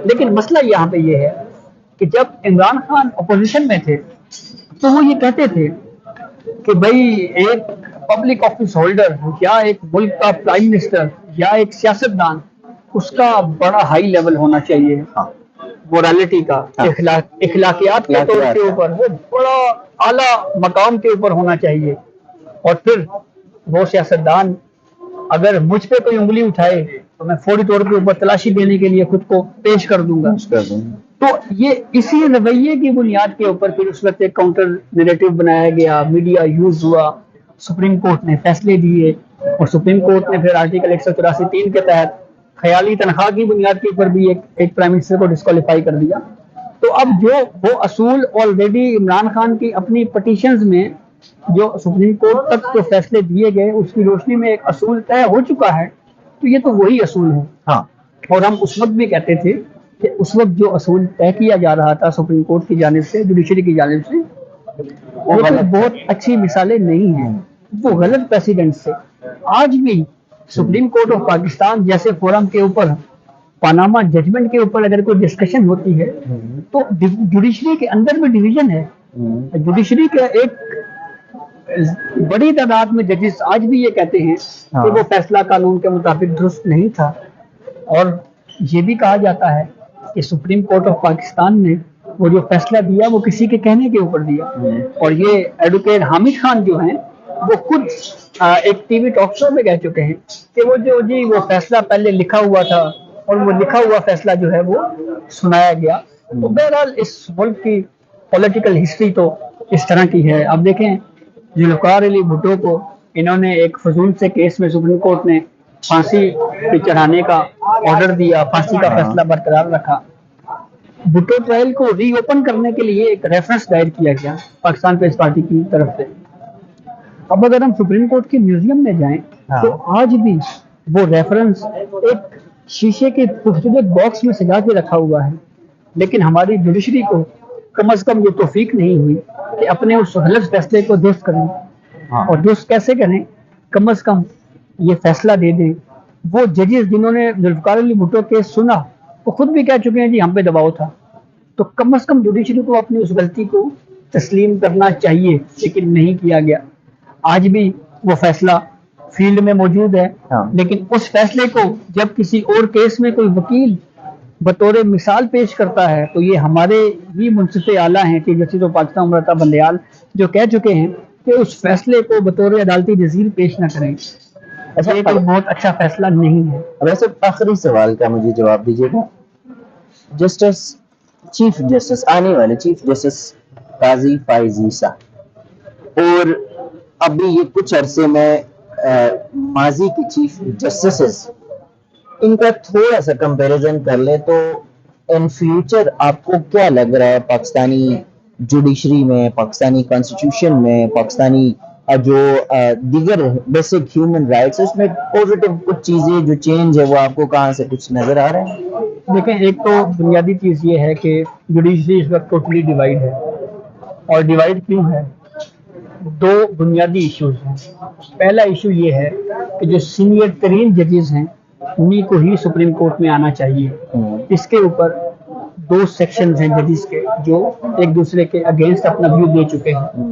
لیکن مسئلہ یہاں پہ یہ ہے کہ جب عمران خان اپوزیشن میں تھے تو وہ یہ کہتے تھے کہ بھائی ایک پبلک آفس ہولڈر یا ایک ملک کا پرائم منسٹر یا ایک سیاستدان اس کا بڑا ہائی لیول ہونا چاہیے مورالٹی کا، اخلاقیات کے طور کے اوپر وہ بڑا اعلیٰ مقام کے اوپر ہونا چاہیے، اور پھر وہ سیاستدان اگر مجھ پہ کوئی انگلی اٹھائے تو میں فوری طور کے اوپر تلاشی دینے کے لیے خود کو پیش کر دوں گا. تو یہ اسی رویے کی بنیاد کے اوپر پھر اس وقت ایک کاؤنٹر نیریٹو بنایا گیا، میڈیا یوز ہوا، سپریم کورٹ نے فیصلے دیے، اور سپریم کورٹ نے پھر آرٹیکل 184(3) کے تحت خیالی تنخواہ کی بنیاد کے اوپر بھی ایک پرائم منسٹر کو ڈسکوالیفائی کر دیا. تو اب جو وہ اصول آلریڈی عمران خان کی اپنی پٹیشنز میں جو سپریم کورٹ تک جو فیصلے دیے گئے اس کی روشنی میں ایک اصول طے ہو چکا ہے، تو یہ تو وہی اصول ہے. ہاں، اور ہم اس وقت بھی کہتے تھے کہ اس وقت جو اصول طے کیا جا رہا تھا سپریم کورٹ کی جانب سے، جوڈیشری کی جانب سے، وہ بہت اچھی مثالیں نہیں ہیں، وہ غلط پریسیڈنٹ سے. آج بھی سپریم کورٹ آف پاکستان جیسے فورم کے اوپر پاناما ججمنٹ کے اوپر اگر کوئی ڈسکشن ہوتی ہے تو جوڈیشری کے اندر بھی ڈویژن ہے. جوڈیشری کا ایک بڑی تعداد میں ججز آج بھی یہ کہتے ہیں کہ وہ فیصلہ قانون کے مطابق درست نہیں تھا، اور یہ بھی کہا جاتا ہے کہ سپریم کورٹ آف پاکستان نے وہ جو فیصلہ دیا وہ کسی کے کہنے کے اوپر دیا. اور یہ ایڈوکیٹ حامد خان جو ہیں وہ خود ایک ٹی وی ٹاک شو میں کہہ چکے ہیں کہ وہ فیصلہ پہلے لکھا ہوا تھا اور وہ لکھا ہوا فیصلہ جو ہے وہ سنایا گیا. تو بہرحال اس ملک کی پولیٹیکل ہسٹری تو اس طرح کی ہے. اب دیکھیں ذوالفقار علی بھٹو کو انہوں نے ایک فضول سے کیس میں سپریم کورٹ نے پھانسی پہ چڑھانے کا آرڈر دیا، پھانسی کا فیصلہ برقرار رکھا. بھٹو ٹرائل کو ری اوپن کرنے کے لیے ایک ریفرنس دائر کیا گیا پاکستان پیپلز پارٹی کی طرف سے. اب اگر ہم سپریم کورٹ کے میوزیم میں جائیں تو آج بھی وہ ریفرنس ایک شیشے کے خوبصورت باکس میں سجا کے رکھا ہوا ہے، لیکن ہماری جوڈیشری کو کم از کم یہ توفیق نہیں ہوئی کہ اپنے اس غلط فیصلے کو درست کریں. اور درست کیسے کریں؟ کم از کم یہ فیصلہ دے دیں. وہ ججز جنہوں نے ذوالفقار علی بھٹو کیس سنا وہ خود بھی کہہ چکے ہیں جی ہم پہ دباؤ تھا. تو کم از کم جوڈیشری کو اپنی اس غلطی کو تسلیم کرنا چاہیے، لیکن نہیں کیا گیا. آج بھی وہ فیصلہ فیلڈ میں موجود ہے، لیکن اس فیصلے کو جب کسی اور کیس میں کوئی وکیل بطور مثال پیش کرتا ہے تو یہ ہمارے ہی منصف اعلیٰ ہیں chief justice of Pakistan Umar Ata Bandial جو کہہ چکے ہیں کہ اس فیصلے کو بطور عدالتی نظیر پیش نہ کریں. اچھا، یہ کوئی بہت اچھا فیصلہ نہیں ہے. ویسے آخری سوال کا مجھے جواب دیجیے گا، چیف جسٹس آنے والے چیف جسٹس قاضی فائز عیسیٰ اور ابھی یہ کچھ عرصے میں ماضی کے چیف جسٹسز، ان کا تھوڑا سا کمپیریزن کر لیں تو ان فیوچر آپ کو کیا لگ رہا ہے پاکستانی جوڈیشری میں، پاکستانی کانسٹیٹیوشن میں، پاکستانی جو دیگر بیسک ہیومن رائٹس، اس میں پوزیٹیو کچھ چیزیں جو چینج ہے وہ آپ کو کہاں سے کچھ نظر آ رہے ہیں؟ دیکھیں، ایک تو بنیادی چیز یہ ہے کہ جوڈیشری اس وقت ٹوٹلی ڈیوائڈ ہے. اور ڈیوائڈ کیوں ہے؟ دو بنیادی ایشوز ہیں. پہلا ایشو یہ ہے کہ جو سینئر ترین ججز ہیں انہی کو ہی سپریم کورٹ میں آنا چاہیے. اس کے اوپر دو سیکشنز ہیں ججز کے جو ایک دوسرے کے اگینسٹ اپنا ویو دے چکے ہیں.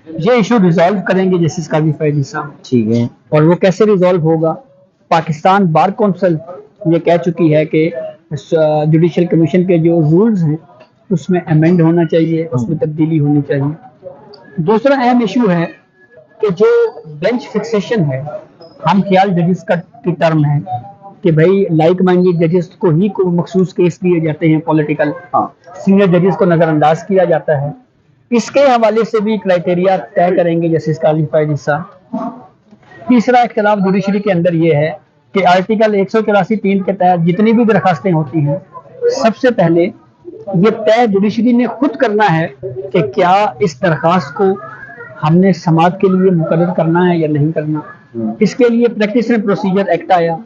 یہ ایشو ریزالو کریں گے جسٹس قاضی فائز عیسیٰ. ٹھیک ہے. اور وہ کیسے ریزالو ہوگا؟ پاکستان بار کونسل یہ کہہ چکی ہے کہ جوڈیشل کمیشن کے جو رولز ہیں اس میں امینڈ ہونا چاہیے، اس میں تبدیلی ہونی چاہیے. دوسرا اہم ایشو ہے کہ جو بینچ فکسیشن ہے، ہم خیال ججز کی ٹرم ہے کہ بھائی لائک مائنڈیڈ ججز کو ہی کو مخصوص کیس دیے جاتے ہیں، پولیٹیکل سینئر ججز کو نظر انداز کیا جاتا ہے. اس کے حوالے سے بھی کرائٹیریا طے کریں گے جسٹس قاضی فائز عیسیٰ. تیسرا اختلاف جوڈیشری کے اندر یہ ہے کہ آرٹیکل 184(3) کے تحت جتنی بھی درخواستیں ہوتی ہیں سب سے پہلے یہ طے جوڈیشری نے خود کرنا ہے کہ کیا اس درخواست کو ہم نے سماعت کے لیے مقرر کرنا ہے یا نہیں کرنا. اس کے لیے پریکٹس اینڈ پروسیجر ایکٹ آیا.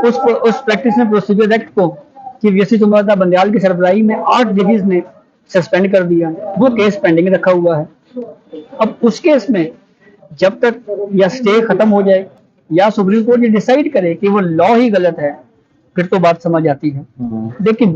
اس پریکٹس اینڈ پروسیجر ایکٹ کو چیف جسٹس عمر عطا بندیال کی سربراہی میں 8 ججز نے سسپینڈ کر دیا. وہ کیس پینڈنگ رکھا ہوا ہے. اب اس کیس میں جب تک یا سٹے ختم ہو جائے یا سپریم کورٹ یہ ڈیسائیڈ کرے کہ وہ لا ہی غلط ہے پھر تو بات سمجھ آتی ہے. لیکن